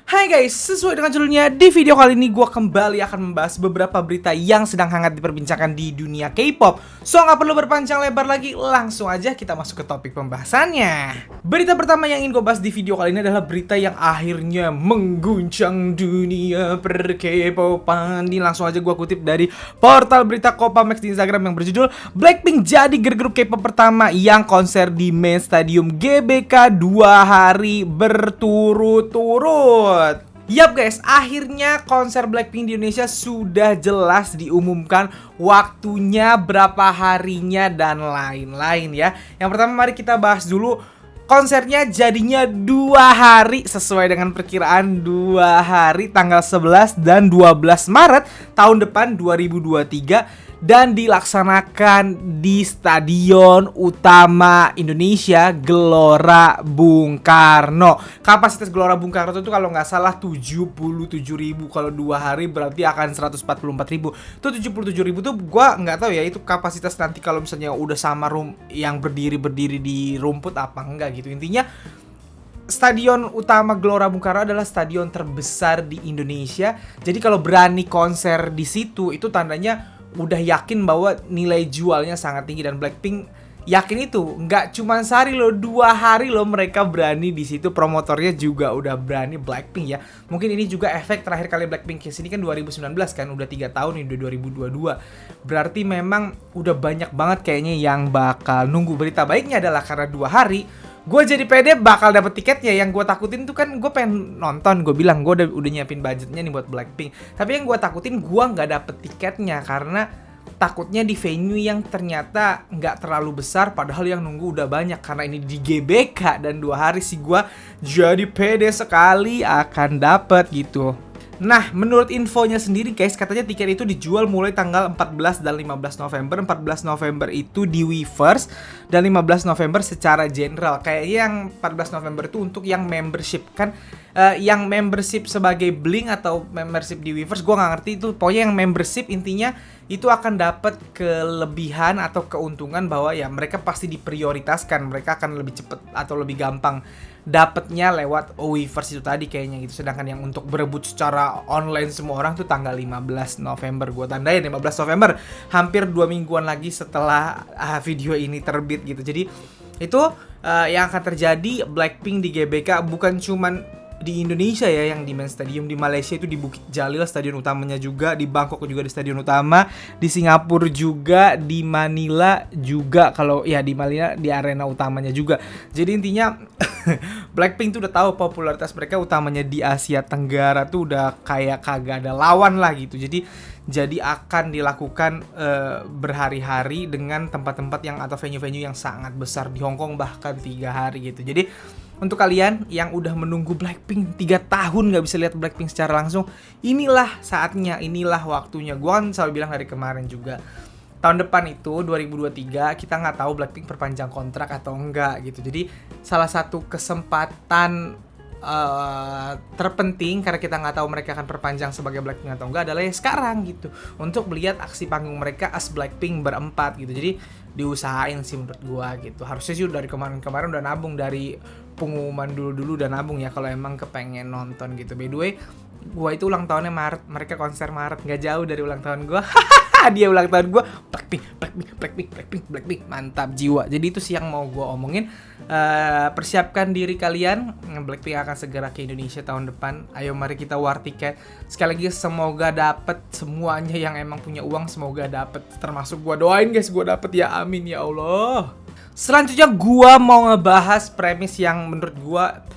Hai guys, sesuai dengan judulnya, di video kali ini gue kembali akan membahas beberapa berita yang sedang hangat diperbincangkan di dunia K-pop. So nggak perlu berpanjang lebar lagi, langsung aja kita masuk ke topik pembahasannya. Berita pertama yang ingin gue bahas di video kali ini adalah berita yang akhirnya mengguncang dunia per-K-popan. Ini langsung aja gue kutip dari portal berita Kopamax di Instagram yang berjudul Blackpink jadi girl group K-pop pertama yang konser di main stadium GBK 2 hari berturut-turut. Yap guys, akhirnya konser Blackpink di Indonesia sudah jelas diumumkan waktunya, berapa harinya, dan lain-lain ya. Yang pertama mari kita bahas dulu. Konsernya jadinya 2 hari sesuai dengan perkiraan 2 hari, tanggal 11 dan 12 Maret tahun depan 2023. Dan dilaksanakan di Stadion Utama Indonesia Gelora Bung Karno. Kapasitas Gelora Bung Karno itu kalau nggak salah 77.000. Kalau 2 hari berarti akan 144.000. Itu 77.000 tuh gue nggak tahu ya itu kapasitas nanti kalau misalnya udah sama yang berdiri di rumput apa enggak gitu. Intinya Stadion Utama Gelora Bung Karno adalah stadion terbesar di Indonesia. Jadi kalau berani konser di situ itu tandanya udah yakin bahwa nilai jualnya sangat tinggi, dan Blackpink yakin itu. Nggak cuma sehari loh, 2 hari loh mereka berani di situ. Promotornya juga udah berani, Blackpink ya. Mungkin ini juga efek terakhir kali Blackpink kesini kan 2019 kan, udah 3 tahun ini, udah 2022. Berarti memang udah banyak banget kayaknya yang bakal nunggu. Berita baiknya adalah karena 2 hari gue jadi pede bakal dapet tiketnya. Yang gue takutin tuh kan gue pengen nonton, gue bilang gue udah nyiapin budgetnya nih buat Blackpink. Tapi yang gue takutin gue nggak dapet tiketnya karena takutnya di venue yang ternyata nggak terlalu besar, padahal yang nunggu udah banyak. Karena ini di GBK dan 2 hari sih gue jadi pede sekali akan dapet gitu. Nah, menurut infonya sendiri guys, katanya tiket itu dijual mulai tanggal 14 dan 15 November. 14 November itu di Weverse dan 15 November secara general. Kayaknya yang 14 November itu untuk yang membership kan, yang membership sebagai Blink atau membership di Weverse, gue nggak ngerti itu. Pokoknya yang membership intinya itu akan dapat kelebihan atau keuntungan bahwa ya mereka pasti diprioritaskan, mereka akan lebih cepat atau lebih gampang dapatnya lewat Weverse itu tadi kayaknya gitu. Sedangkan yang untuk berebut secara online semua orang tuh tanggal 15 November. Gue tandain 15 November, hampir 2 mingguan lagi setelah video ini terbit gitu. Jadi itu yang akan terjadi. Blackpink di GBK bukan cuman di Indonesia ya, yang di main stadium. Di Malaysia itu di Bukit Jalil stadion utamanya juga, di Bangkok juga di stadion utama, di Singapura juga, di Manila juga, kalau ya di Manila di arena utamanya juga. Jadi intinya Blackpink tuh udah tahu popularitas mereka utamanya di Asia Tenggara tuh udah kayak kagak ada lawan lah gitu. Jadi akan dilakukan berhari-hari dengan tempat-tempat yang atau venue-venue yang sangat besar di Hong Kong, bahkan 3 hari gitu. Jadi untuk kalian yang udah menunggu Blackpink 3 tahun gak bisa lihat Blackpink secara langsung, inilah saatnya, inilah waktunya. Gue kan selalu bilang dari kemarin juga, tahun depan itu 2023 kita nggak tahu Blackpink perpanjang kontrak atau enggak gitu. Jadi salah satu kesempatan terpenting karena kita nggak tahu mereka akan perpanjang sebagai Blackpink atau enggak adalah ya sekarang gitu, untuk melihat aksi panggung mereka as Blackpink berempat gitu. Jadi diusahain sih menurut gua gitu. Harusnya sih dari kemarin-kemarin udah nabung, dari pengumuman dulu-dulu udah nabung ya kalau emang kepengen nonton gitu. By the way, gua itu ulang tahunnya Maret, mereka konser Maret, nggak jauh dari ulang tahun gua. Dia ulang tahun gue, Blackpink, mantap jiwa. Jadi itu sih yang mau gue omongin. Persiapkan diri kalian, Blackpink akan segera ke Indonesia tahun depan. Ayo mari kita war tiket. Sekali lagi semoga dapet semuanya yang emang punya uang, semoga dapet. Termasuk gue, doain guys gue dapet ya, amin ya Allah. Selanjutnya gue mau ngebahas premis yang menurut gue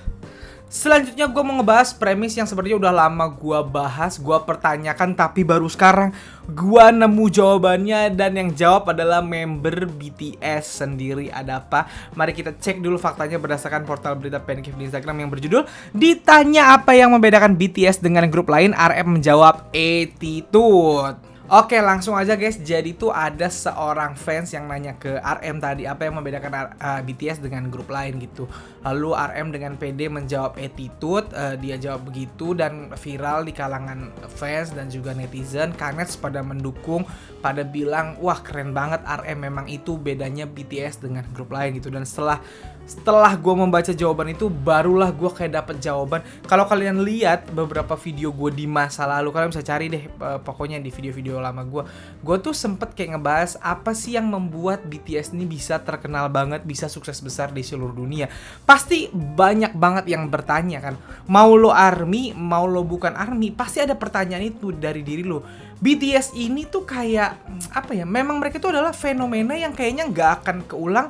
Selanjutnya gue mau ngebahas premis yang sebenarnya udah lama gue bahas, gue pertanyakan, tapi baru sekarang gue nemu jawabannya. Dan yang jawab adalah member BTS sendiri. Ada apa? Mari kita cek dulu faktanya berdasarkan portal berita Pancake di Instagram yang berjudul ditanya apa yang membedakan BTS dengan grup lain, RM menjawab attitude. Oke, langsung aja guys. Jadi tuh ada seorang fans yang nanya ke RM tadi apa yang membedakan BTS dengan grup lain gitu. Lalu RM dengan PD menjawab attitude. Dia jawab begitu dan viral di kalangan fans dan juga netizen. Karnets pada mendukung, pada bilang wah keren banget RM, memang itu bedanya BTS dengan grup lain gitu. Dan setelah setelah gue membaca jawaban itu, barulah gue kayak dapet jawaban. Kalau kalian lihat beberapa video gue di masa lalu, kalian bisa cari deh pokoknya di video-video lama gue tuh sempet kayak ngebahas apa sih yang membuat BTS ini bisa terkenal banget, bisa sukses besar di seluruh dunia. Pasti banyak banget yang bertanya kan, mau lo ARMY, mau lo bukan ARMY, pasti ada pertanyaan itu dari diri lo. BTS ini tuh kayak apa ya, memang mereka itu adalah fenomena yang kayaknya nggak akan keulang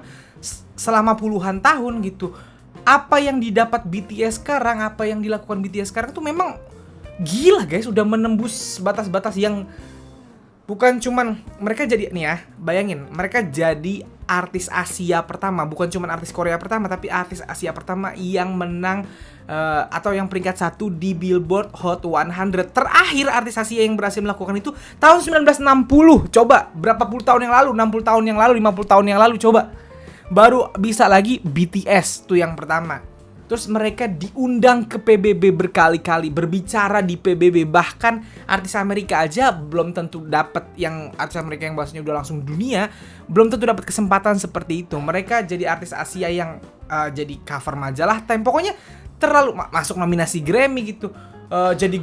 selama puluhan tahun gitu. Apa yang didapat BTS sekarang, apa yang dilakukan BTS sekarang tuh memang gila guys, udah menembus batas-batas yang bukan cuman mereka jadi nih ya, bayangin mereka jadi artis Asia pertama, bukan cuman artis Korea pertama, tapi artis Asia pertama yang menang atau yang peringkat 1 di Billboard Hot 100. Terakhir artis Asia yang berhasil melakukan itu tahun 1960. Coba berapa puluh tahun yang lalu, 60 tahun yang lalu, 50 tahun yang lalu, coba. Baru bisa lagi BTS tuh yang pertama. Terus mereka diundang ke PBB berkali-kali, berbicara di PBB. Bahkan artis Amerika aja belum tentu dapat, yang artis Amerika yang bahasanya udah langsung dunia, belum tentu dapat kesempatan seperti itu. Mereka jadi artis Asia yang jadi cover majalah Time. Pokoknya terlalu masuk nominasi Grammy gitu. Jadi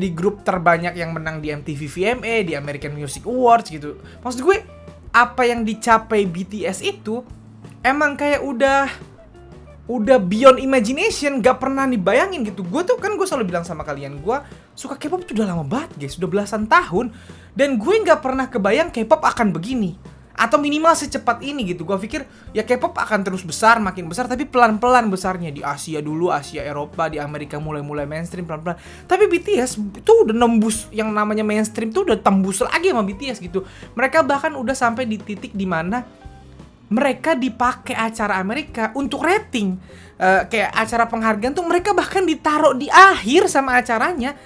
grup terbanyak yang menang di MTV VMA, di American Music Awards gitu. Maksud gue, apa yang dicapai BTS itu emang kayak udah beyond imagination, gak pernah dibayangin gitu. Gue selalu bilang sama kalian, gue suka K-pop tuh udah lama banget guys, udah belasan tahun, dan gue gak pernah kebayang K-pop akan begini, atau minimal secepat ini gitu. Gue pikir ya K-pop akan terus besar, makin besar, tapi pelan-pelan besarnya. Di Asia dulu, Asia, Eropa, di Amerika mulai mainstream pelan-pelan. Tapi BTS itu udah nembus yang namanya mainstream tuh, udah tembus lagi sama BTS gitu. Mereka bahkan udah sampai di titik dimana mereka dipakai acara Amerika untuk rating. Kayak acara penghargaan tuh mereka bahkan ditaruh di akhir sama acaranya.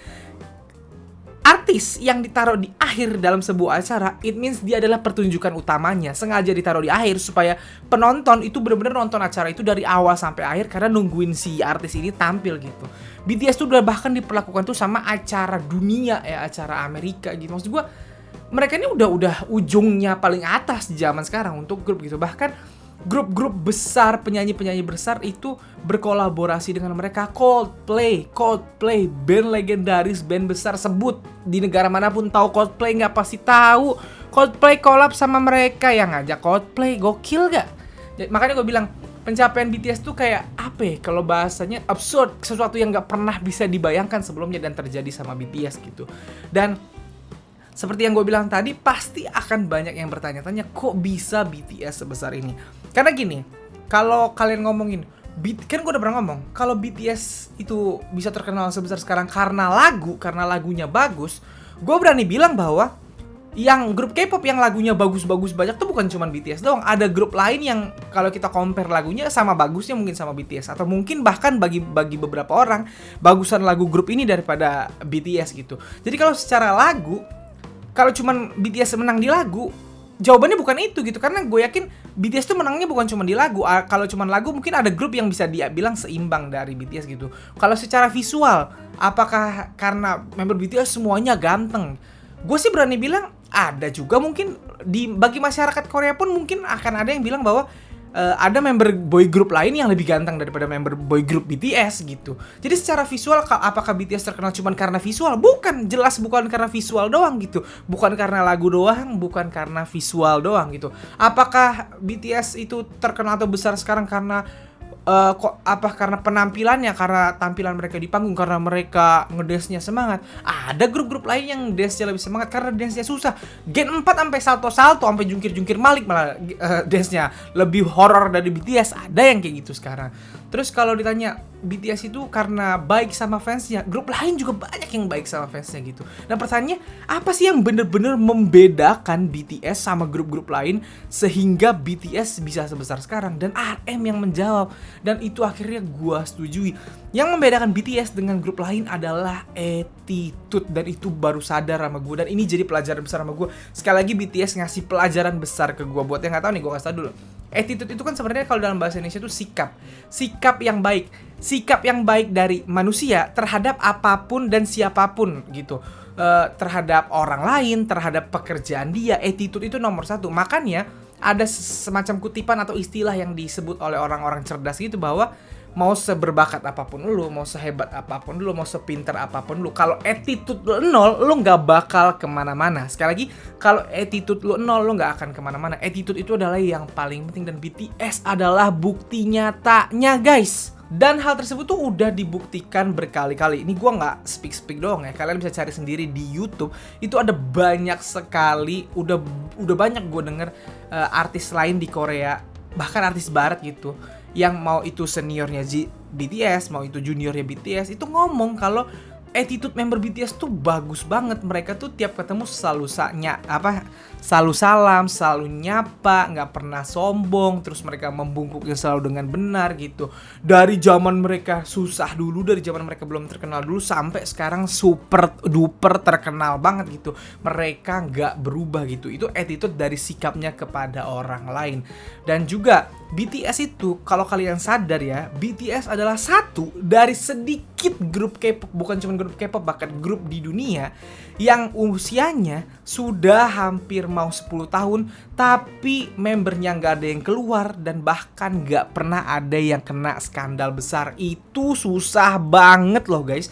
Artis yang ditaruh di akhir dalam sebuah acara, it means dia adalah pertunjukan utamanya. Sengaja ditaruh di akhir supaya penonton itu benar-benar nonton acara itu dari awal sampai akhir, karena nungguin si artis ini tampil gitu. BTS tuh udah bahkan diperlakukan tuh sama acara dunia ya, acara Amerika gitu. Maksud gue, mereka ini udah ujungnya paling atas di zaman sekarang untuk grup gitu. Bahkan grup-grup besar, penyanyi-penyanyi besar itu berkolaborasi dengan mereka. Coldplay, band legendaris, band besar, sebut di negara manapun tahu Coldplay, nggak pasti tahu. Coldplay collab sama mereka, yang ngajak Coldplay, gokil gak? Makanya gue bilang pencapaian BTS tuh kayak apa ya, kalau bahasanya absurd, sesuatu yang nggak pernah bisa dibayangkan sebelumnya dan terjadi sama BTS gitu. Dan seperti yang gue bilang tadi, pasti akan banyak yang bertanya-tanya, kok bisa BTS sebesar ini? Karena gini, kalau kalian ngomongin, kan gue udah pernah ngomong, kalau BTS itu bisa terkenal sebesar sekarang karena lagunya bagus, gue berani bilang bahwa yang grup K-pop yang lagunya bagus-bagus banyak tuh bukan cuma BTS doang. Ada grup lain yang kalau kita compare lagunya sama bagusnya mungkin sama BTS, atau mungkin bahkan bagi beberapa orang bagusan lagu grup ini daripada BTS gitu. Jadi kalau secara lagu, kalau cuman BTS menang di lagu, jawabannya bukan itu gitu. Karena gue yakin BTS tuh menangnya bukan cuma di lagu. Kalau cuma lagu mungkin ada grup yang bisa dia bilang seimbang dari BTS gitu. Kalau secara visual, apakah karena member BTS semuanya ganteng? Gue sih berani bilang ada juga mungkin bagi masyarakat Korea pun mungkin akan ada yang bilang bahwa ada member boy group lain yang lebih ganteng daripada member boy group BTS gitu. Jadi secara visual, apakah BTS terkenal cuma karena visual? Bukan, jelas bukan karena visual doang gitu. Bukan karena lagu doang, bukan karena visual doang gitu. Apakah BTS itu terkenal atau besar sekarang karena karena penampilannya, karena tampilan mereka di panggung, karena mereka ngedance-nya semangat? Ada grup-grup lain yang dance-nya lebih semangat karena dance-nya susah. Gen 4 sampai salto-salto, sampai jungkir-jungkir Malik malah dance-nya lebih horor dari BTS. Ada yang kayak gitu sekarang. Terus kalau ditanya BTS itu karena baik sama fansnya, grup lain juga banyak yang baik sama fansnya gitu. Nah pertanyaannya, apa sih yang bener-bener membedakan BTS sama grup-grup lain sehingga BTS bisa sebesar sekarang? Dan RM yang menjawab, dan itu akhirnya gua setujui. Yang membedakan BTS dengan grup lain adalah attitude, dan itu baru sadar sama gue, dan ini jadi pelajaran besar sama gue. Sekali lagi BTS ngasih pelajaran besar ke gue. Buat yang nggak tahu nih, gue kasih tau dulu. Attitude itu kan sebenarnya kalau dalam bahasa Indonesia itu sikap yang baik dari manusia terhadap apapun dan siapapun gitu, terhadap orang lain, terhadap pekerjaan dia. Attitude itu nomor 1. Makanya ada semacam kutipan atau istilah yang disebut oleh orang-orang cerdas gitu, bahwa mau seberbakat apapun lu, mau sehebat apapun lu, mau sepinter apapun lu, kalau attitude lu nol, lu nggak bakal kemana-mana. Sekali lagi, kalau attitude lu nol, lu nggak akan kemana-mana. Attitude itu adalah yang paling penting, dan BTS adalah bukti nyatanya, guys. Dan hal tersebut tuh udah dibuktikan berkali-kali. Ini gua nggak speak doang ya. Kalian bisa cari sendiri di YouTube. Itu ada banyak sekali. Udah banyak gue denger artis lain di Korea, bahkan artis barat gitu, yang mau itu seniornya BTS, mau itu juniornya BTS, itu ngomong kalau attitude member BTS tuh bagus banget. Mereka tuh tiap ketemu selalu selalu salam, selalu nyapa, nggak pernah sombong. Terus mereka membungkuknya selalu dengan benar gitu. Dari zaman mereka susah dulu, dari zaman mereka belum terkenal dulu, sampai sekarang super duper terkenal banget gitu. Mereka nggak berubah gitu. Itu attitude dari sikapnya kepada orang lain. Dan juga BTS itu, kalau kalian sadar ya, BTS adalah satu dari sedikit grup K-pop, bukan cuma grup K-pop, bahkan grup di dunia yang usianya sudah hampir mau 10 tahun, tapi membernya nggak ada yang keluar, dan bahkan nggak pernah ada yang kena skandal besar. Itu susah banget loh, guys.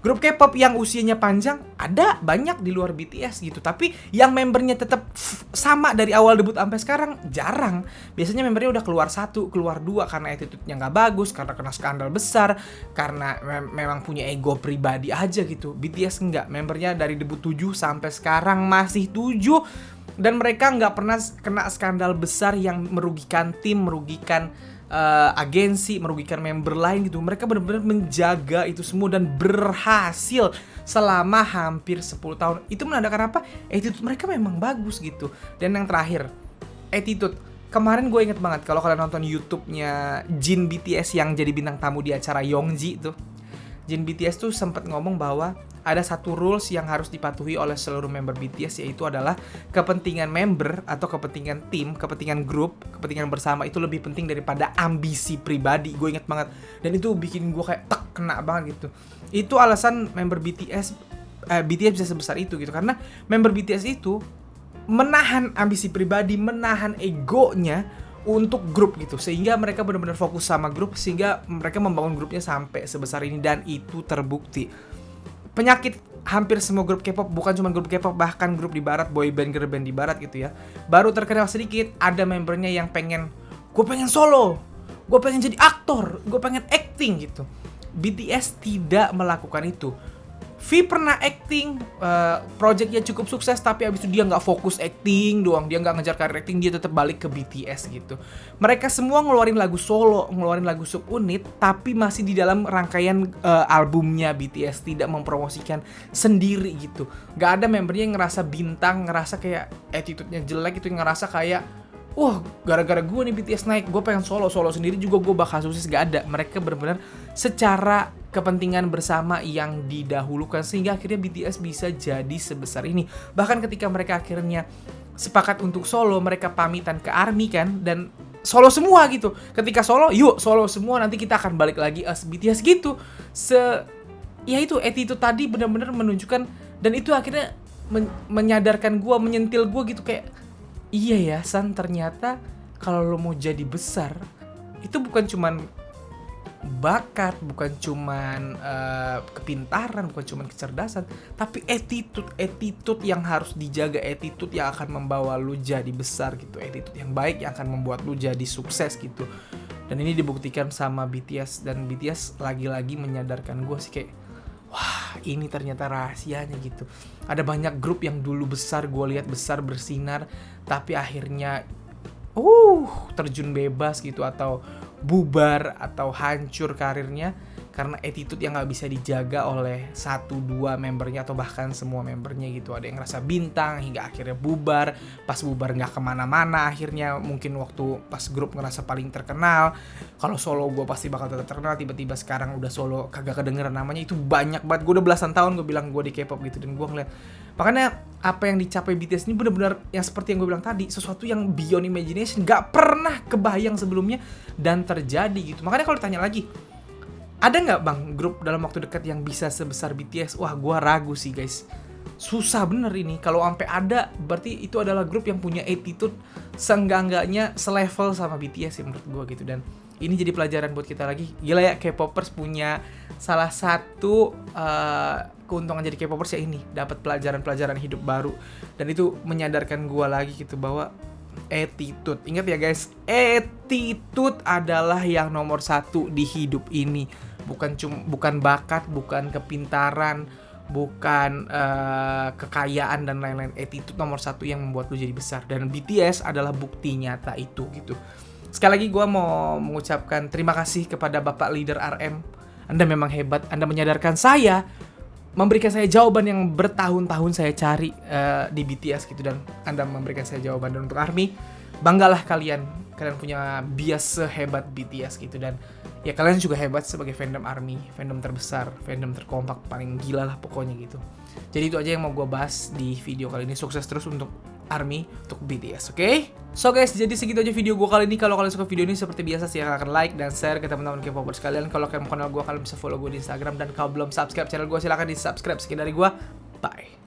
Grup K-pop yang usianya panjang ada banyak di luar BTS gitu, tapi yang membernya tetap sama dari awal debut sampai sekarang jarang. Biasanya membernya udah keluar 1, keluar 2 karena attitude-nya nggak bagus, karena kena skandal besar, karena memang punya ego pribadi aja gitu. BTS enggak, membernya dari debut 7 sampai sekarang masih 7, dan mereka nggak pernah kena skandal besar yang merugikan tim, merugikan agensi, merugikan member lain gitu. Mereka benar-benar menjaga itu semua dan berhasil selama hampir 10 tahun. Itu menandakan apa? Attitude mereka memang bagus gitu. Dan yang terakhir, attitude. Kemarin gue inget banget kalau kalian nonton YouTube-nya Jin BTS yang jadi bintang tamu di acara Yongji tuh. Jin BTS tuh sempat ngomong bahwa ada satu rules yang harus dipatuhi oleh seluruh member BTS, yaitu adalah kepentingan member atau kepentingan tim, kepentingan grup, kepentingan bersama itu lebih penting daripada ambisi pribadi. Gue inget banget. Dan itu bikin gue kayak kena banget gitu. Itu alasan member BTS bisa sebesar itu gitu, karena member BTS itu menahan ambisi pribadi, menahan egonya untuk grup gitu, sehingga mereka benar-benar fokus sama grup, sehingga mereka membangun grupnya sampai sebesar ini, dan itu terbukti. Penyakit hampir semua grup K-pop, bukan cuma grup K-pop, bahkan grup di barat, boyband, girl band di barat gitu ya, baru terkenal sedikit, ada membernya yang gue pengen solo, gue pengen jadi aktor, gue pengen acting gitu. BTS tidak melakukan itu. V pernah acting, projectnya cukup sukses, tapi abis itu dia nggak fokus acting doang, dia nggak ngejar karir acting, dia tetap balik ke BTS gitu. Mereka semua ngeluarin lagu solo, ngeluarin lagu subunit, tapi masih di dalam rangkaian albumnya BTS, tidak mempromosikan sendiri gitu. Nggak ada membernya yang ngerasa bintang, ngerasa kayak attitude-nya jelek itu, yang ngerasa kayak wah, gara-gara gue nih BTS naik, gue pengen solo sendiri juga gue bakal sukses. Gak ada. Mereka benar-benar secara kepentingan bersama yang didahulukan, sehingga akhirnya BTS bisa jadi sebesar ini. Bahkan ketika mereka akhirnya sepakat untuk solo, mereka pamitan ke ARMY kan, dan solo semua gitu. Ketika solo, yuk solo semua, nanti kita akan balik lagi as BTS gitu. Ya itu attitude tadi benar-benar menunjukkan, dan itu akhirnya menyadarkan gue, menyentil gue gitu, kayak iya ya San, ternyata kalau lo mau jadi besar itu bukan cuman bakat, bukan cuman kepintaran, bukan cuman kecerdasan, tapi attitude yang harus dijaga, attitude yang akan membawa lo jadi besar gitu, attitude yang baik yang akan membuat lo jadi sukses gitu. Dan ini dibuktikan sama BTS, dan BTS lagi-lagi menyadarkan gue sih kayak wah, ini ternyata rahasianya gitu. Ada banyak grup yang dulu besar, gue lihat besar, bersinar, tapi akhirnya terjun bebas gitu, atau bubar, atau hancur karirnya karena attitude yang gak bisa dijaga oleh 1-2 membernya, atau bahkan semua membernya gitu. Ada yang ngerasa bintang hingga akhirnya bubar. Pas bubar gak kemana-mana, akhirnya mungkin waktu pas grup ngerasa paling terkenal, kalau solo gue pasti bakal tetap terkenal, tiba-tiba sekarang udah solo kagak kedengeran namanya. Itu banyak banget. Gue udah belasan tahun gue bilang gue di K-pop gitu, dan gue ngeliat makanya apa yang dicapai BTS ini benar-benar yang seperti yang gue bilang tadi, sesuatu yang beyond imagination, gak pernah kebayang sebelumnya dan terjadi gitu. Makanya kalau ditanya lagi, ada nggak bang grup dalam waktu dekat yang bisa sebesar BTS? Wah, gue ragu sih guys. susah bener ini. Kalau sampai ada, berarti itu adalah grup yang punya attitude seenggak-enggaknya selevel sama BTS sih menurut gue gitu. Dan ini jadi pelajaran buat kita lagi. Gila ya, K-popers punya salah satu keuntungan jadi K-popers ya ini, dapat pelajaran-pelajaran hidup baru. Dan itu menyadarkan gue lagi gitu bahwa attitude, ingat ya guys, attitude adalah yang nomor satu di hidup ini. Bukan bakat, bukan kepintaran, bukan kekayaan dan lain-lain. Attitude nomor satu yang membuat lu jadi besar. Dan BTS adalah bukti nyata itu gitu. Sekali lagi gue mau mengucapkan terima kasih kepada Bapak Leader RM. Anda memang hebat. Anda menyadarkan saya, memberikan saya jawaban yang bertahun-tahun saya cari di BTS gitu. Dan Anda memberikan saya jawaban. Dan untuk ARMY, banggalah kalian punya bias sehebat BTS gitu. Dan ya kalian juga hebat sebagai fandom ARMY, fandom terbesar, fandom terkompak, paling gila lah pokoknya gitu. Jadi itu aja yang mau gue bahas di video kali ini. Sukses terus untuk ARMY, untuk BTS, oke? So guys, jadi segitu aja video gue kali ini. Kalau kalian suka video ini seperti biasa silahkan like dan share ke teman-teman K-popers sekalian. Kalau kalian mau kenal gue, kalian bisa follow gue di Instagram. Dan kalau belum subscribe channel gue, silahkan di subscribe. Sekian dari gue, bye.